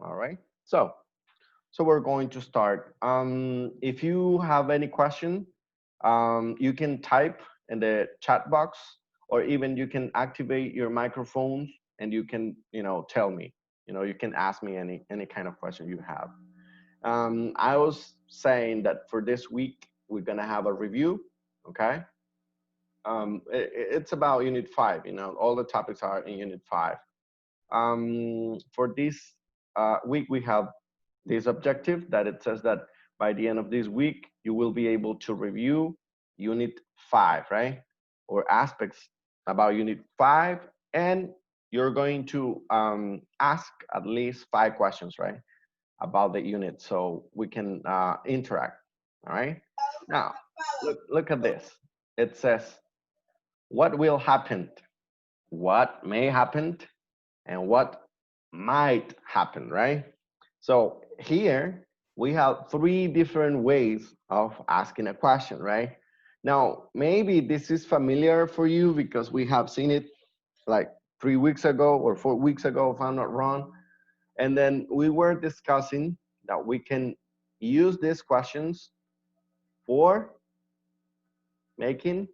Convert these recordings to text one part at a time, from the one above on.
All right. So we're going to start. If you have any question, you can type in the chat box, or even you can activate your microphones and you can, tell me. You can ask me any kind of question you have. I was saying that for this week we're gonna have a review. Okay. It's about Unit 5. All the topics are in Unit 5. For this week, we have this objective that it says that by the end of this week, you will be able to review Unit 5, right? Or aspects about Unit 5, and you're going to ask at least 5 questions, right? About the unit so we can interact, all right? Now, look at this. It says, what will happen, what may happen, and what might happen, right? So here we have 3 different ways of asking a question, right? Now, maybe this is familiar for you because we have seen it like 3 weeks ago or 4 weeks ago, if I'm not wrong. And then we were discussing that we can use these questions for making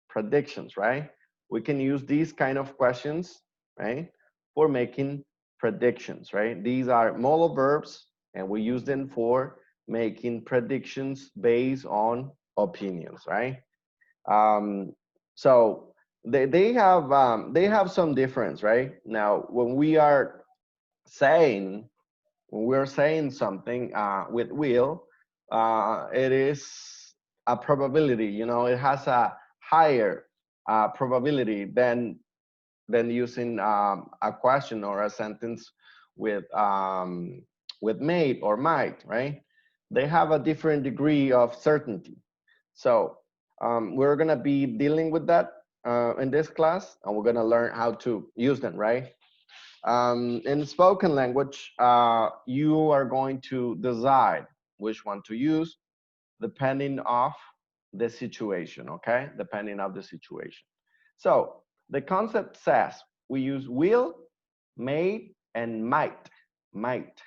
predictions, right? We can use these kind of questions, right, for making predictions, right? These are modal verbs, and we use them for making predictions based on opinions, right? Um, so they have some difference, right? Now, saying when we're saying something with will, it is a probability. It has a higher probability than using a question or a sentence with may or might, right? They have a different degree of certainty. So we're gonna be dealing with that in this class, and we're gonna learn how to use them, right? In spoken language, you are going to decide which one to use depending of the situation, okay? Depending of the situation. So the concept says we use will, may, and might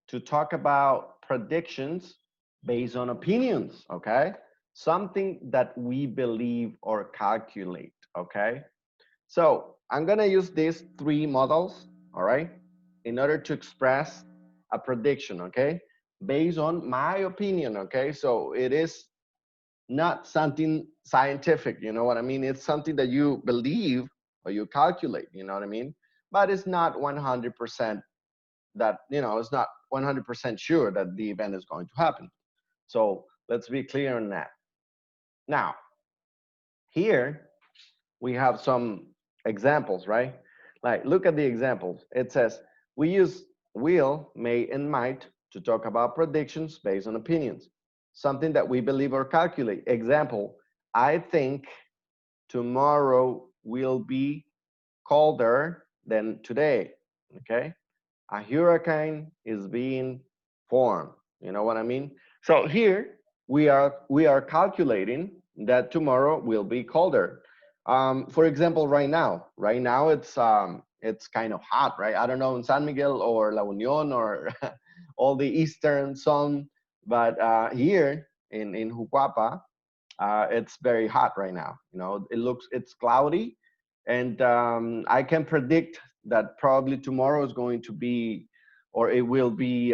to talk about predictions based on opinions, okay? Something that we believe or calculate, okay? So I'm gonna use these 3 models, all right, in order to express a prediction, okay, based on my opinion, okay? So it is not something scientific, you know what I mean? It's something that you believe or you calculate, you know what I mean? But it's not 100% that, it's not 100% sure that the event is going to happen. So let's be clear on that. Now, here we have some examples, right? Like, look at the examples. It says, we use will, may, and might to talk about predictions based on opinions, something that we believe or calculate. Example, I think tomorrow will be colder than today, okay? A hurricane is being formed, you know what I mean? So here we are calculating that tomorrow will be colder. For example, right now it's kind of hot, right? I don't know in San Miguel or La Union or all the eastern zone, but here in Jucuapa, it's very hot right now. It's cloudy, and I can predict that probably tomorrow is going to be, or it will be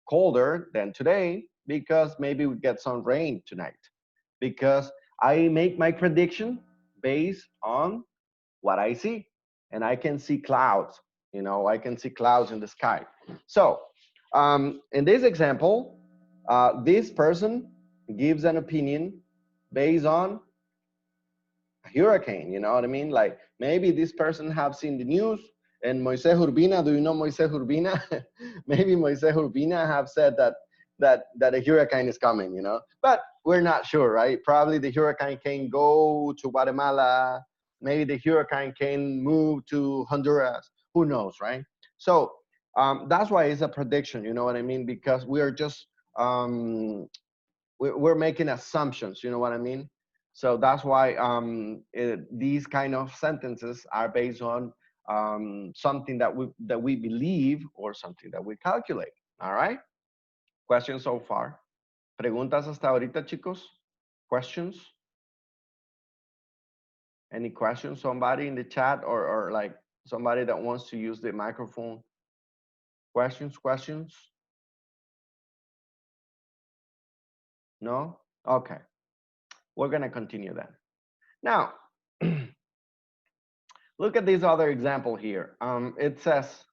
colder than today because maybe we get some rain tonight. Because I make my prediction based on what I see, and I can see clouds. I can see clouds in the sky. So in this example, this person gives an opinion based on a hurricane. You know what I mean? Like, maybe this person have seen the news, and Moises Urbina, do you know Moises Urbina? Maybe Moises Urbina have said that a hurricane is coming, but we're not sure, right? Probably the hurricane can go to Guatemala. Maybe the hurricane can move to Honduras. Who knows, right? So that's why it's a prediction. You know what I mean? Because we are just we're making assumptions. You know what I mean? So that's why these kind of sentences are based on something that we believe or something that we calculate. All right. Questions so far? Preguntas hasta ahorita, chicos? Questions? Any questions? Somebody in the chat or like somebody that wants to use the microphone? Questions? Questions? No? Okay. We're going to continue then. Now, look at this other example here. It says,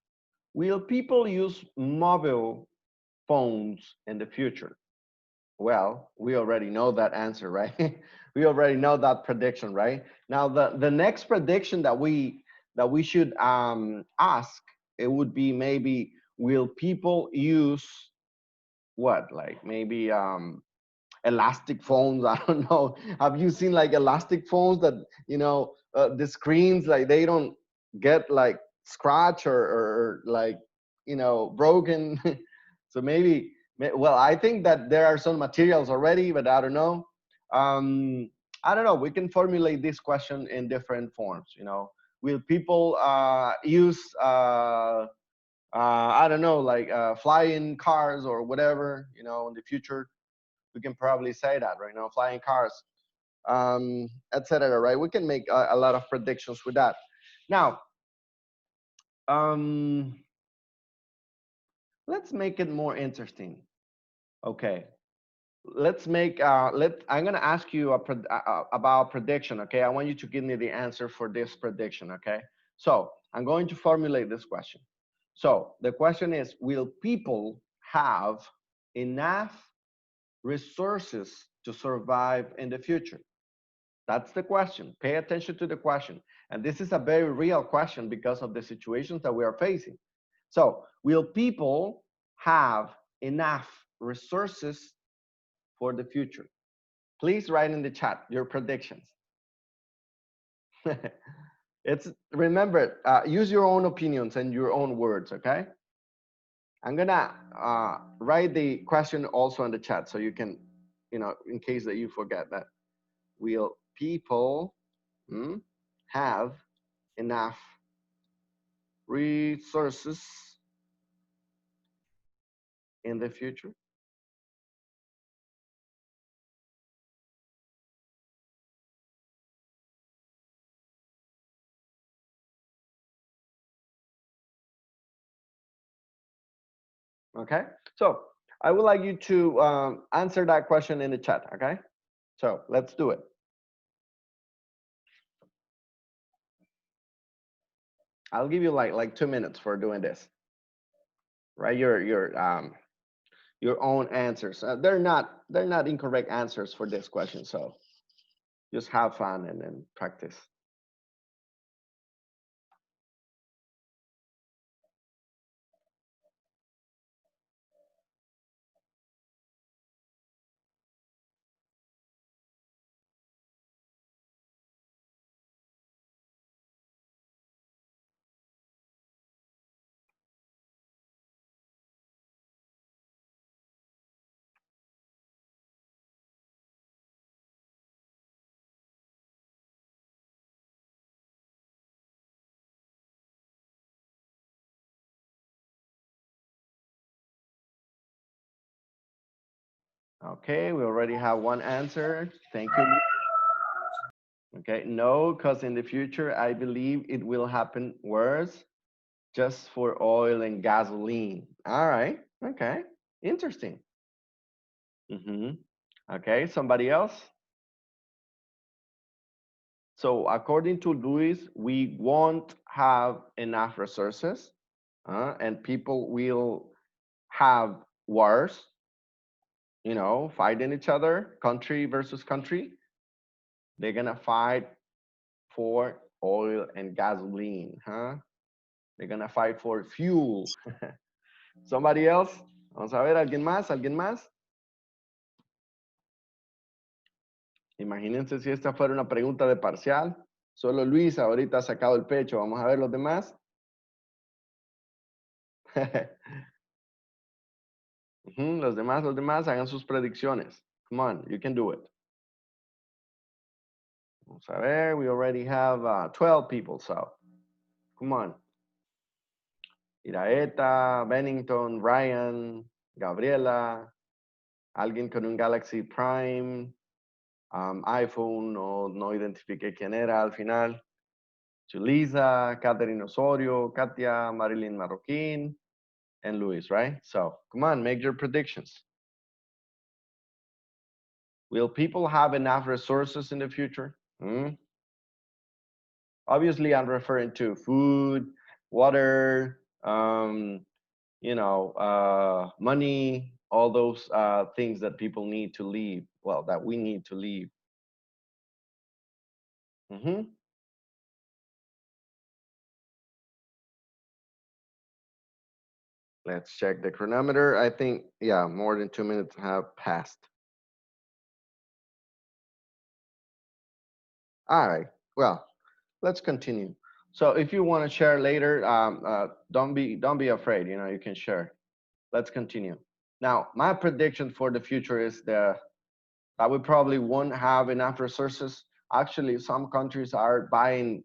will people use mobile phones in the future? Well, we already know that answer, right? We already know that prediction, right? Now, the next prediction that we should ask, it would be maybe, will people use what? Like maybe elastic phones. I don't know. Have you seen like elastic phones that the screens like they don't get like scratch or like broken? So maybe, well, I think that there are some materials already, but I don't know. I don't know. We can formulate this question in different forms. Will people use I don't know, like flying cars or whatever, in the future? We can probably say that right now, flying cars, etc. Right? We can make a lot of predictions with that. Now, let's make it more interesting. Okay, let's make I'm gonna ask you about prediction. Okay, I want you to give me the answer for this prediction. Okay, so I'm going to formulate this question. So the question is, will people have enough resources to survive in the future? That's the question. Pay attention to the question. And this is a very real question because of the situations that we are facing. So, will people have enough resources for the future? Please write in the chat your predictions. Remember, use your own opinions and your own words, okay? I'm gonna write the question also in the chat so you can, in case that you forget that. Will people have enough resources in the future? Okay, so I would like you to answer that question in the chat. Okay, so let's do it. I'll give you like 2 minutes for doing this. Right, your own answers. They're not incorrect answers for this question. So just have fun and then practice. Okay, we already have one answer. Thank you. Okay, no, because in the future, I believe it will happen worse just for oil and gasoline. All right, okay, interesting. Okay, somebody else? So according to Luis, we won't have enough resources and people will have wars, fighting each other, country versus country. They're gonna fight for oil and gasoline, huh? They're gonna fight for fuel. Somebody else? Vamos a ver, ¿alguien más? ¿Alguien más? Imagínense si esta fuera una pregunta de parcial. Solo Luis ahorita ha sacado el pecho. Vamos a ver los demás. Los demás hagan sus predicciones. Come on, you can do it. Vamos a ver, we already have 12 people, so Come on. Iraeta, Bennington, Ryan, Gabriela, alguien con un Galaxy Prime, iPhone, no identifiqué quién era al final. Julisa, Catherine Osorio, Katia, Marilyn Marroquin, and Luis, right? So come on, make your predictions. Will people have enough resources in the future? Hmm? Obviously, I'm referring to food, water, money, all those things that people need to live. Well, that we need to live. Hmm. Let's check the chronometer. I think, yeah, more than 2 minutes have passed. All right. Well, let's continue. So if you want to share later, don't be afraid. You can share. Let's continue. Now, my prediction for the future is that we probably won't have enough resources. Actually, some countries are buying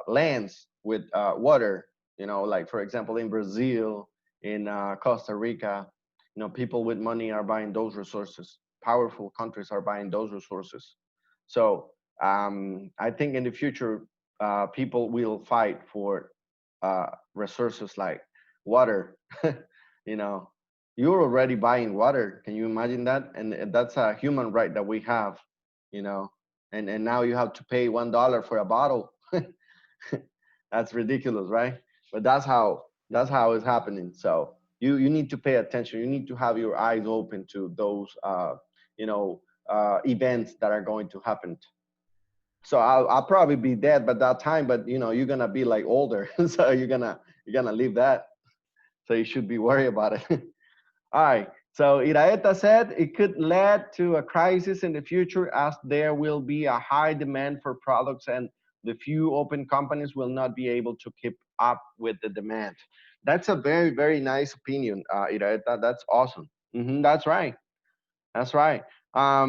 lands with water. Like for example, in Brazil, in Costa Rica, people with money are buying those resources. Powerful countries are buying those resources. So I think in the future, people will fight for resources like water. you know, you're already buying water. Can you imagine that? And that's a human right that we have, you know. And now you have to pay $1 for a bottle. That's ridiculous, right? But that's how it's happening. So you need to pay attention. You need to have your eyes open to those you know events that are going to happen. So I'll probably be dead by that time, but you're gonna be like older, so you're gonna leave that. So you should be worried about it. All right. So Iraeta said it could lead to a crisis in the future as there will be a high demand for products and the few open companies will not be able to keep up with the demand. That's a very, very nice opinion, Iraeta. That's awesome. That's right. That's right. I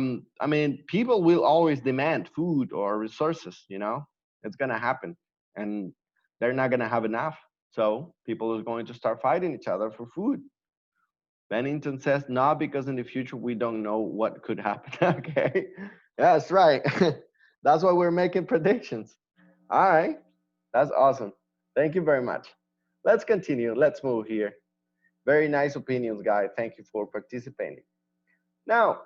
mean, people will always demand food or resources, it's going to happen. And they're not going to have enough. So people are going to start fighting each other for food. Bennington says no, because in the future we don't know what could happen. Okay, that's right. That's why we're making predictions. All right, that's awesome. Thank you very much. Let's continue. Let's move here. Very nice opinions, guys. Thank you for participating. Now,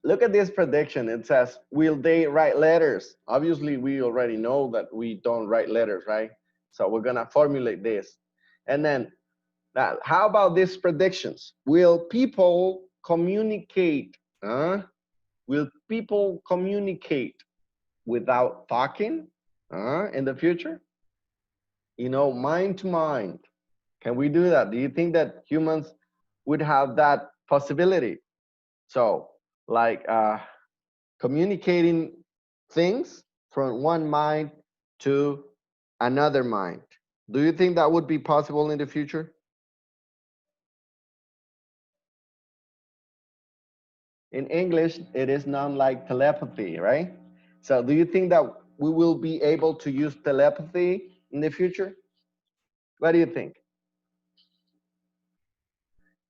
look at this prediction. It says, will they write letters? Obviously, we already know that we don't write letters, right? So we're gonna formulate this. And then now, how about these predictions? Will people communicate? Will people communicate without talking in the future? Mind to mind. Can we do that? Do you think that humans would have that possibility? So, like communicating things from one mind to another mind. Do you think that would be possible in the future? In English, it is known like telepathy, right? So do you think that we will be able to use telepathy in the future? What do you think?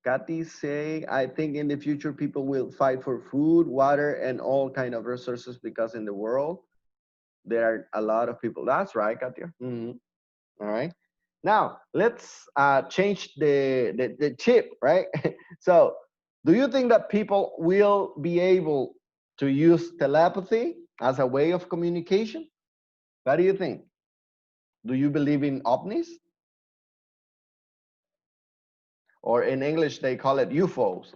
Kathy say, I think in the future people will fight for food, water, and all kind of resources because in the world there are a lot of people. That's right, Katya. All right. Now let's change the chip, right? So, do you think that people will be able to use telepathy as a way of communication? What do you think? Do you believe in ovnis? Or in English, they call it UFOs.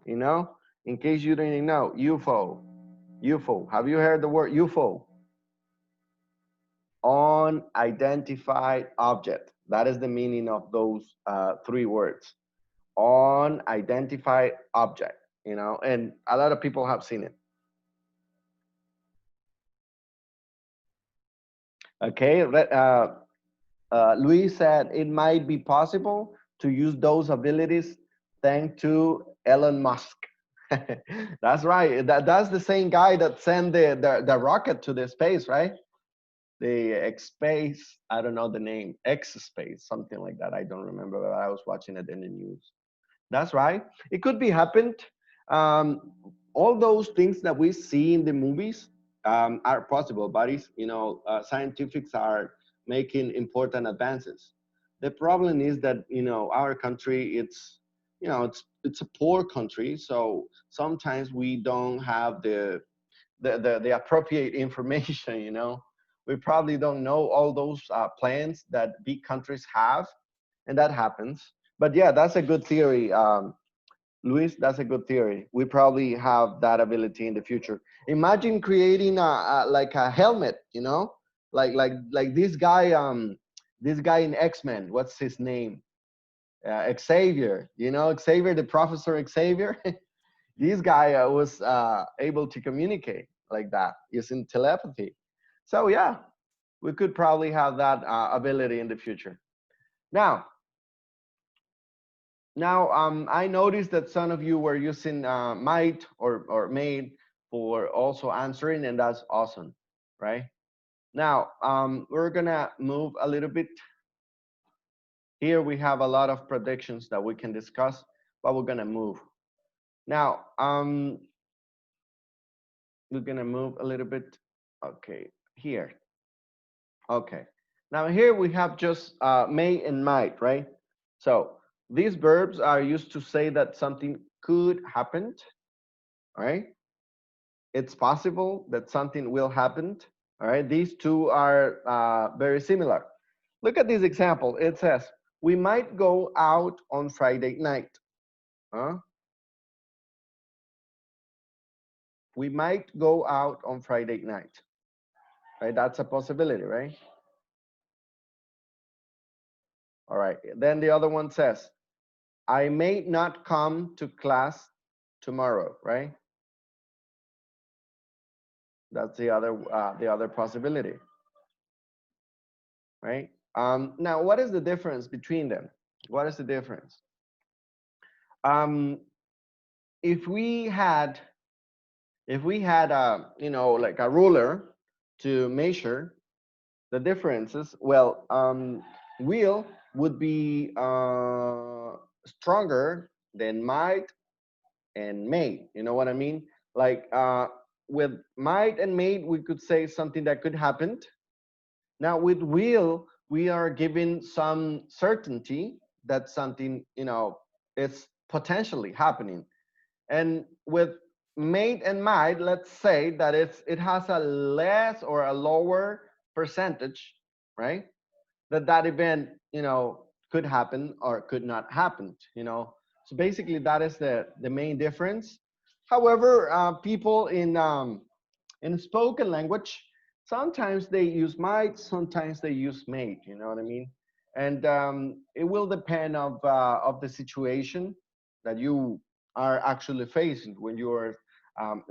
you know, in case you didn't know, UFO. UFO. Have you heard the word UFO? Unidentified object. That is the meaning of those three words. Unidentified object, and a lot of people have seen it. Okay, Luis said it might be possible to use those abilities thanks to Elon Musk. That's right. That's the same guy that sent the rocket to the space, right? the X space. I don't know the name. X space, something like that. I don't remember, but I was watching it in the news. That's right. It could be happened. Um, all those things that we see in the movies are possible, buddies. Scientifics are making important advances. The problem is that our country, it's a poor country, so sometimes we don't have the appropriate information. We probably don't know all those plans that big countries have, and that happens. But yeah, that's a good theory, Luis. That's a good theory. We probably have that ability in the future. Imagine creating like a helmet, like this guy in X-Men. What's his name? Xavier. Xavier, the Professor Xavier. This guy was able to communicate like that using telepathy. So yeah, we could probably have that ability in the future. Now, I noticed that some of you were using might or made for also answering, and that's awesome, right? Now, we're gonna move a little bit. Here we have a lot of predictions that we can discuss, but we're gonna move. Now, we're gonna move a little bit. Okay, here. Okay. Now here we have just may and might, right? So these verbs are used to say that something could happen, all right? It's possible that something will happen, all right? These two are very similar. Look at this example. It says, we might go out on Friday night. Huh? We might go out on Friday night, right? That's a possibility, right? All right. Then the other one says, I may not come to class tomorrow, right? That's the other possibility, right? Now, what is the difference between them? What is the difference? Um, if we had like a ruler to measure the differences, well, will would be stronger than might and may. You know what I mean? Like with might and may, we could say something that could happen. Now with will, we are given some certainty that something, is potentially happening. And with may and might, let's say that it has a less or a lower percentage, right? That event, could happen or could not happen. So basically that is the main difference. However, people in spoken language, sometimes they use might, sometimes they use may. You know what I mean? And it will depend of the situation that you are actually facing when you are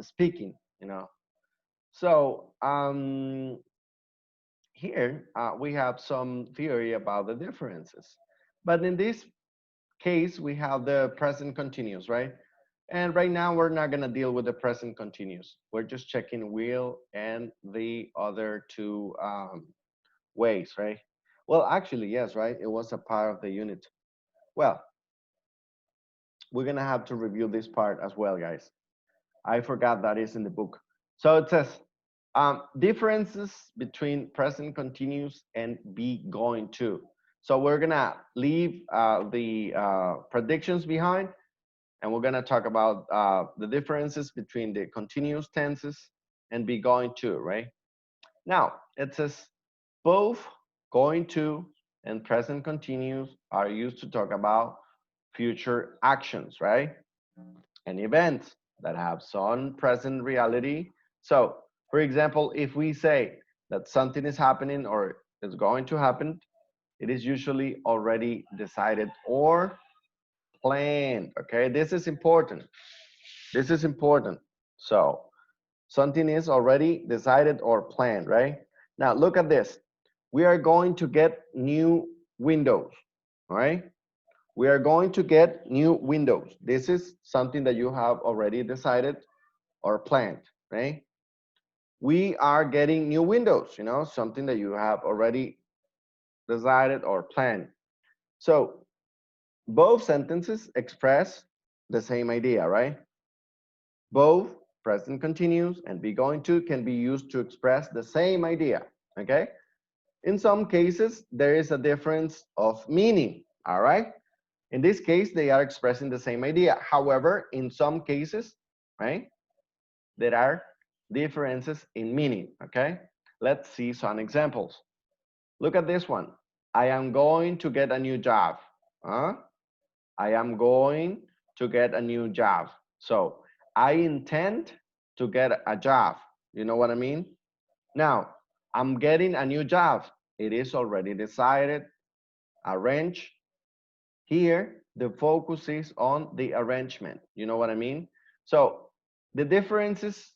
speaking. So here we have some theory about the differences. But in this case, we have the present continuous, right? And right now, we're not going to deal with the present continuous. We're just checking will and the other two ways, right? Well, actually, yes, right? It was a part of the unit. Well, we're going to have to review this part as well, guys. I forgot that is in the book. So it says, differences between present continuous and be going to. So we're going to leave the predictions behind, and we're going to talk about the differences between the continuous tenses and be going to, right? Now, it says both going to and present continuous are used to talk about future actions, right? And events that have some present reality. So, for example, if we say that something is happening or is going to happen, it is usually already decided or planned. Okay, this is important. This is important. So something is already decided or planned, right? Now look at this. We are going to get new windows, all right? We are going to get new windows. This is something that you have already decided or planned, right? we are getting new windows, something that you have already decided or planned. So both sentences express the same idea, right? Both present continuous and be going to can be used to express the same idea, okay? In some cases, there is a difference of meaning, all right? In this case, they are expressing the same idea. However, in some cases, right, there are differences in meaning, okay? Let's see some examples. Look at this one. I am going to get a new job. Huh? I am going to get a new job. So I intend to get a job. You know what I mean? Now, I'm getting a new job. It is already decided, arranged. Here, the focus is on the arrangement. You know what I mean? So the differences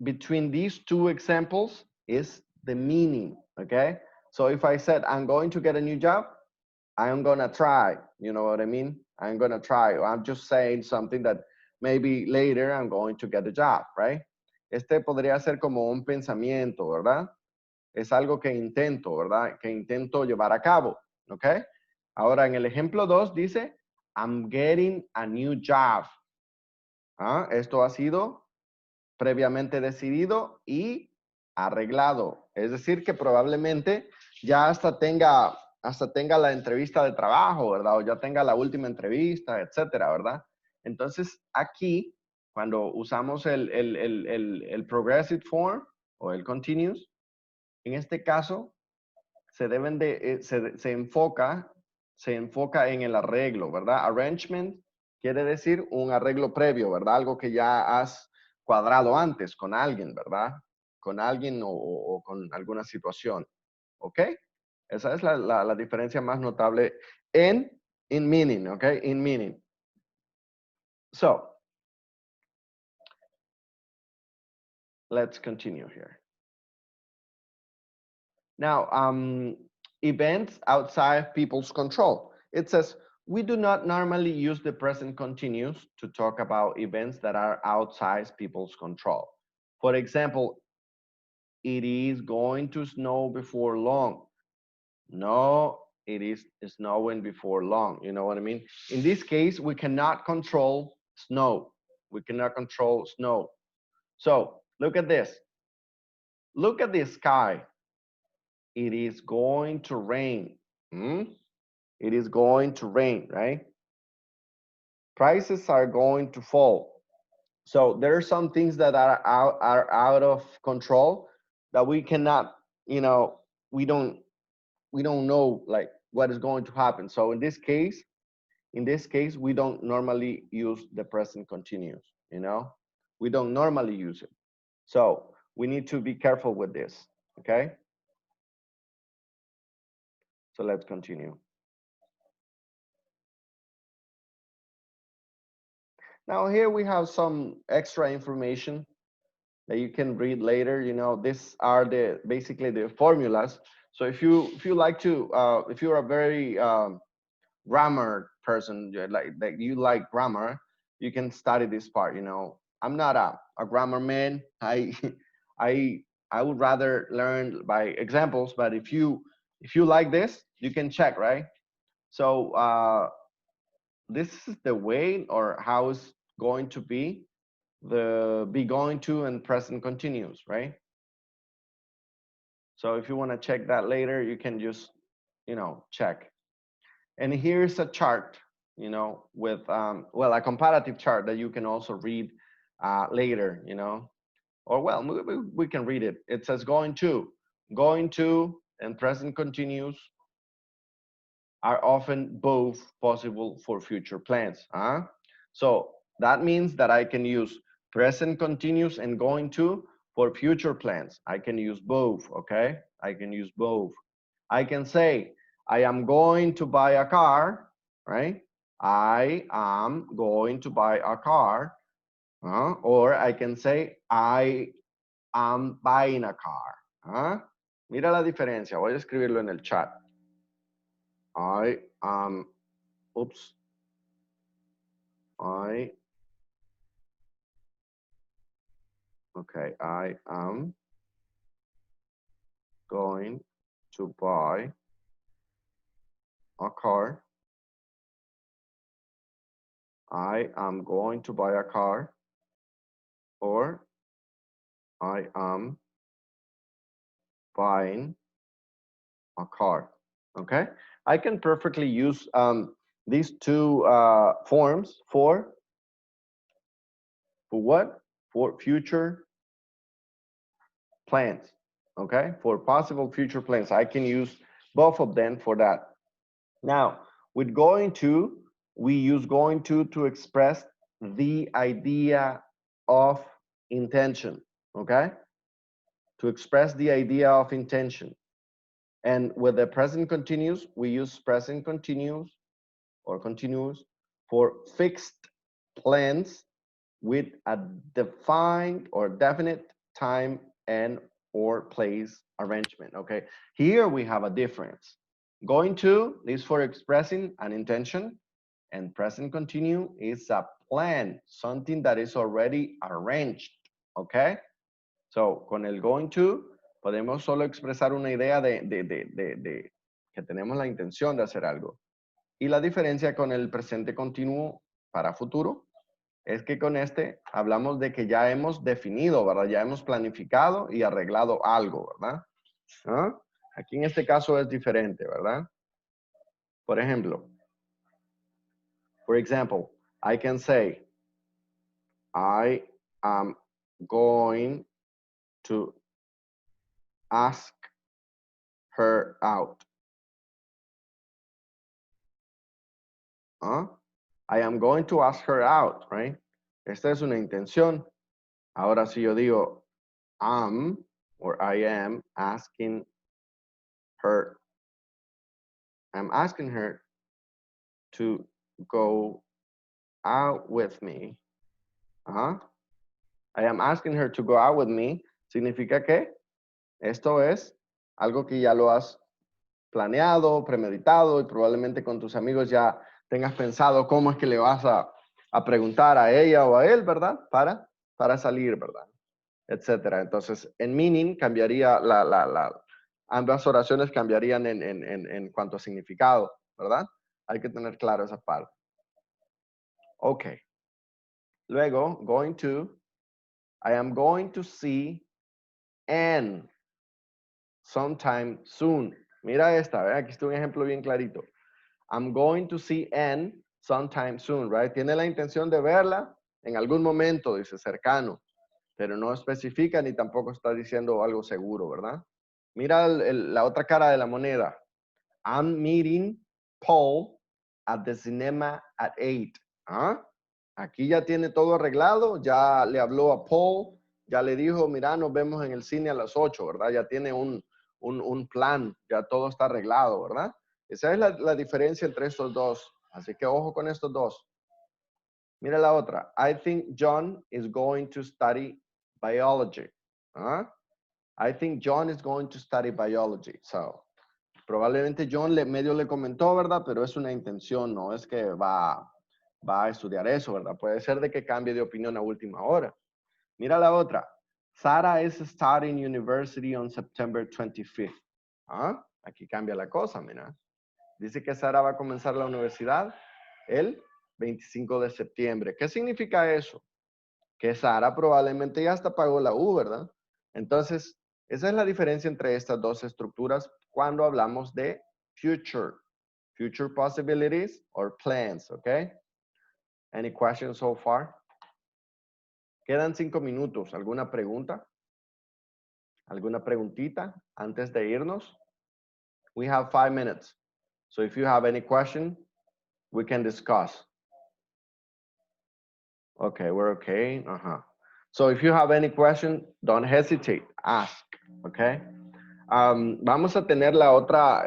between these two examples is the meaning, okay? So if I said, I'm going to get a new job, I'm gonna try, you know what I mean? I'm gonna try. I'm just saying something that maybe later I'm going to get a job, right? Este podría ser como un pensamiento, ¿verdad? Es algo que intento, ¿verdad? Que intento llevar a cabo, ¿ok? Ahora en el ejemplo 2 dice, I'm getting a new job. ¿Ah? Esto ha sido previamente decidido y arreglado. Es decir, que probablemente ya hasta tenga la entrevista de trabajo, ¿verdad? O ya tenga la última entrevista, etcétera, ¿verdad? Entonces, aquí, cuando usamos el progressive form o el continuous, en este caso, se enfoca en el arreglo, ¿verdad? Arrangement quiere decir un arreglo previo, ¿verdad? Algo que ya has cuadrado antes con alguien, ¿verdad? Con alguien o con alguna situación, ¿ok? Esa es la diferencia más notable in meaning, ¿ok? In meaning. So, let's continue here. Now, events outside people's control. It says, we do not normally use the present continuous to talk about events that are outside people's control. For example, it is going to snow before long. No, it is snowing before long. You know what I mean? In this case, we cannot control snow. We cannot control snow. So look at this. Look at the sky. It is going to rain. Hmm? It is going to rain, right? Prices are going to fall. So there are some things that are out of control that we cannot, we don't know like what is going to happen. So in this case, we don't normally use the present continuous, we don't normally use it. So we need to be careful with this, okay? So let's continue. Now here we have some extra information that you can read later. These are basically the formulas. So if you like to, if you're a very grammar person, like you like grammar, you can study this part. I'm not a grammar man. I I would rather learn by examples. But if you like this, you can check, right? So this is the way or how it's going to be the be going to and present continuous, right? So if you want to check that later, you can just, check. And here's a chart, with, well, a comparative chart that you can also read later, or well, we can read it. It says going to and present continuous are often both possible for future plans. So that means that I can use present continuous and going to for future plans. I can use both, okay? I can use both. I can say, I am going to buy a car, right? I am going to buy a car. Or I can say, I am buying a car. Mira la diferencia. Voy a escribirlo en el chat. I am, oops, I, okay, I am going to buy a car. I am going to buy a car. Or I am buying a car. Okay, I can perfectly use these two forms for what? For future plans. Okay, for possible future plans. I can use both of them for that. Now, with going to, we use going to express the idea of intention. Okay, to express the idea of intention. And with the present continuous, we use present continuous or continuous for fixed plans with a defined or definite time and or place arrangement. Okay, here we have a difference. Going to is for expressing an intention, and present continue is a plan, something that is already arranged. Okay, so con el going to podemos solo expresar una idea de que tenemos la intención de hacer algo. Y la diferencia con el presente continuo para futuro es que con este hablamos de que ya hemos definido, ¿verdad? Ya hemos planificado y arreglado algo, ¿verdad? ¿Ah? Aquí en este caso es diferente, ¿verdad? Por ejemplo, for example, I can say, I am going to ask her out. ¿Ah? I am going to ask her out, right? Esta es una intención. Ahora si yo digo, am or I am asking her, I'm asking her to go out with me. I am asking her to go out with me. Significa que esto es algo que ya lo has planeado, premeditado y probablemente con tus amigos ya tengas pensado cómo es que le vas a preguntar a ella o a él, ¿verdad? Para salir, ¿verdad? Etcétera. Entonces, en meaning cambiaría ambas oraciones cambiarían en cuanto a significado, ¿verdad? Hay que tener claro esa parte. Ok. Luego, going to, I am going to see Anne sometime soon. Mira esta, ¿verdad? Aquí está un ejemplo bien clarito. I'm going to see Anne sometime soon, right? Tiene la intención de verla en algún momento, dice cercano, pero no especifica ni tampoco está diciendo algo seguro, ¿verdad? Mira la otra cara de la moneda. I'm meeting Paul at the cinema at 8. ¿Ah? Aquí ya tiene todo arreglado, ya le habló a Paul, ya le dijo, mira, nos vemos en el cine a las 8, ¿verdad? Ya tiene un plan, ya todo está arreglado, ¿verdad? Esa es la diferencia entre estos dos. Así que ojo con estos dos. Mira la otra. I think John is going to study biology. ¿Ah? I think John is going to study biology. So, probablemente John medio le comentó, ¿verdad? Pero es una intención, no es que va a estudiar eso, ¿verdad? Puede ser de que cambie de opinión a última hora. Mira la otra. Sarah is starting university on September 25th. ¿Ah? Aquí cambia la cosa, mira. Dice que Sara va a comenzar la universidad el 25 de septiembre. ¿Qué significa eso? Que Sara probablemente ya hasta pagó la U, ¿verdad? Entonces, esa es la diferencia entre estas dos estructuras cuando hablamos de future. Future possibilities or plans, ¿ok? Any questions so far? Quedan 5 minutos. ¿Alguna pregunta? ¿Alguna preguntita antes de irnos? We have 5 minutes. So if you have any question, we can discuss. Okay, we're okay. So if you have any question, don't hesitate. Ask. Okay. Vamos a tener la otra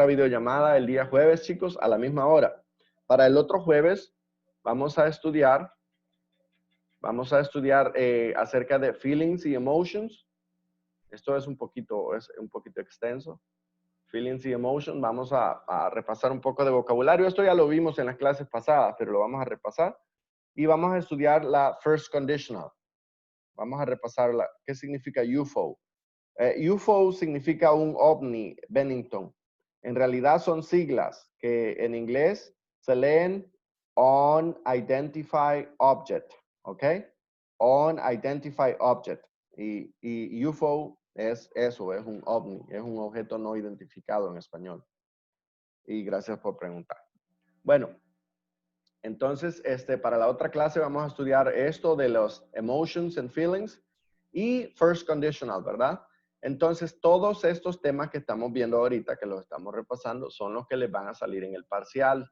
videollamada el día jueves, chicos, a la misma hora. Para el otro jueves vamos a estudiar acerca de feelings y emotions. Esto es un poquito extenso. Feelings y emotions. Vamos a repasar un poco de vocabulario. Esto ya lo vimos en las clases pasadas, pero lo vamos a repasar. Y vamos a estudiar la first conditional. Vamos a repasar qué significa UFO. UFO significa un ovni, Bennington. En realidad son siglas que en inglés se leen Unidentified Object, ¿ok? Unidentified Object. Y UFO es eso, es un ovni, es un objeto no identificado en español. Y gracias por preguntar. Bueno, entonces, para la otra clase vamos a estudiar esto de los emotions and feelings y first conditional, ¿verdad? Entonces, todos estos temas que estamos viendo ahorita, que los estamos repasando, son los que les van a salir en el parcial,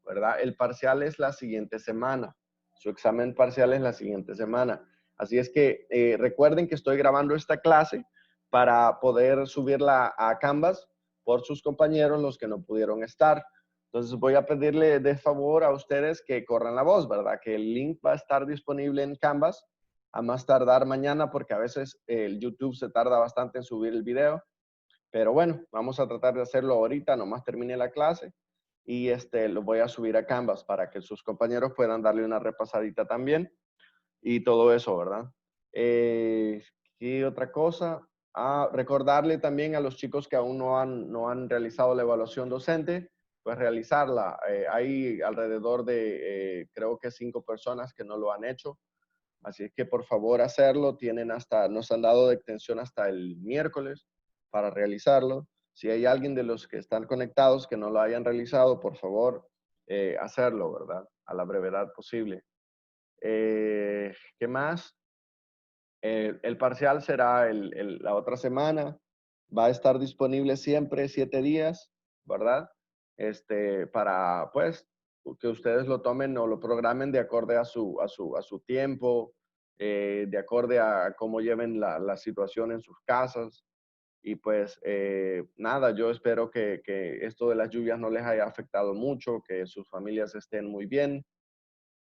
¿verdad? El parcial es la siguiente semana. Su examen parcial es la siguiente semana. Así es que recuerden que estoy grabando esta clase para poder subirla a Canvas por sus compañeros, los que no pudieron estar. Entonces voy a pedirle de favor a ustedes que corran la voz, ¿verdad? Que el link va a estar disponible en Canvas a más tardar mañana, porque a veces el YouTube se tarda bastante en subir el video. Pero bueno, vamos a tratar de hacerlo ahorita, nomás termine la clase y lo voy a subir a Canvas para que sus compañeros puedan darle una repasadita también y todo eso, ¿verdad? ¿Qué otra cosa? Recordarle también a los chicos que aún no han realizado la evaluación docente, pues realizarla. Hay alrededor de, creo que 5 personas que no lo han hecho. Así es que por favor hacerlo. Nos han dado de extensión hasta el miércoles para realizarlo. Si hay alguien de los que están conectados que no lo hayan realizado, por favor, hacerlo, ¿verdad? A la brevedad posible. ¿Qué más? El parcial será la otra semana. Va a estar disponible siempre 7 días, ¿verdad? Para, pues, que ustedes lo tomen o lo programen de acorde a su tiempo, de acorde a cómo lleven la situación en sus casas. Y pues, nada, yo espero que esto de las lluvias no les haya afectado mucho, que sus familias estén muy bien.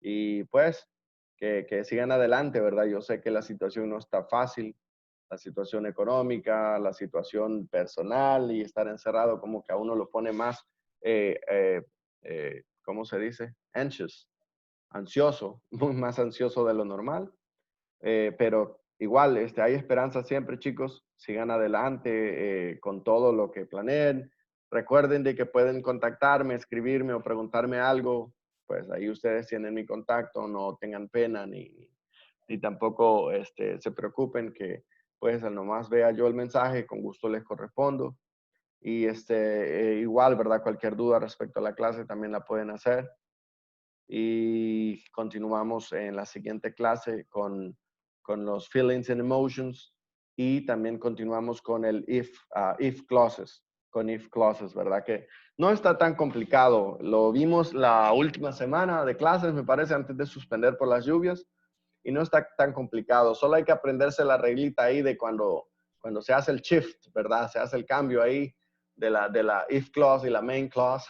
Y pues que sigan adelante, ¿verdad? Yo sé que la situación no está fácil, la situación económica, la situación personal y estar encerrado como que a uno lo pone más, ¿cómo se dice? Ansioso, muy más ansioso de lo normal. Pero igual, hay esperanza siempre, chicos. Sigan adelante con todo lo que planeen. Recuerden de que pueden contactarme, escribirme o preguntarme algo. Pues ahí ustedes tienen mi contacto. No tengan pena ni tampoco se preocupen que pues al nomás vea yo el mensaje, con gusto les correspondo. Y igual, ¿verdad? Cualquier duda respecto a la clase también la pueden hacer. Y continuamos en la siguiente clase con los feelings and emotions y también continuamos con el if clauses, ¿verdad? Que no está tan complicado. Lo vimos la última semana de clases, me parece, antes de suspender por las lluvias y no está tan complicado. Solo hay que aprenderse la reglita ahí de cuando se hace el shift, ¿verdad? Se hace el cambio ahí de la if clause y la main clause.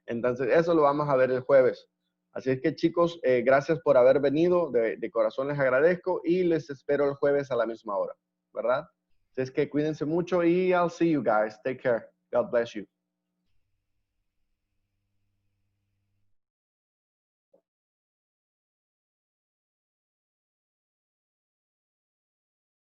Entonces, eso lo vamos a ver el jueves. Así es que chicos, gracias por haber venido, de corazón les agradezco y les espero el jueves a la misma hora, ¿verdad? Así es que cuídense mucho y I'll see you guys. Take care. God bless you.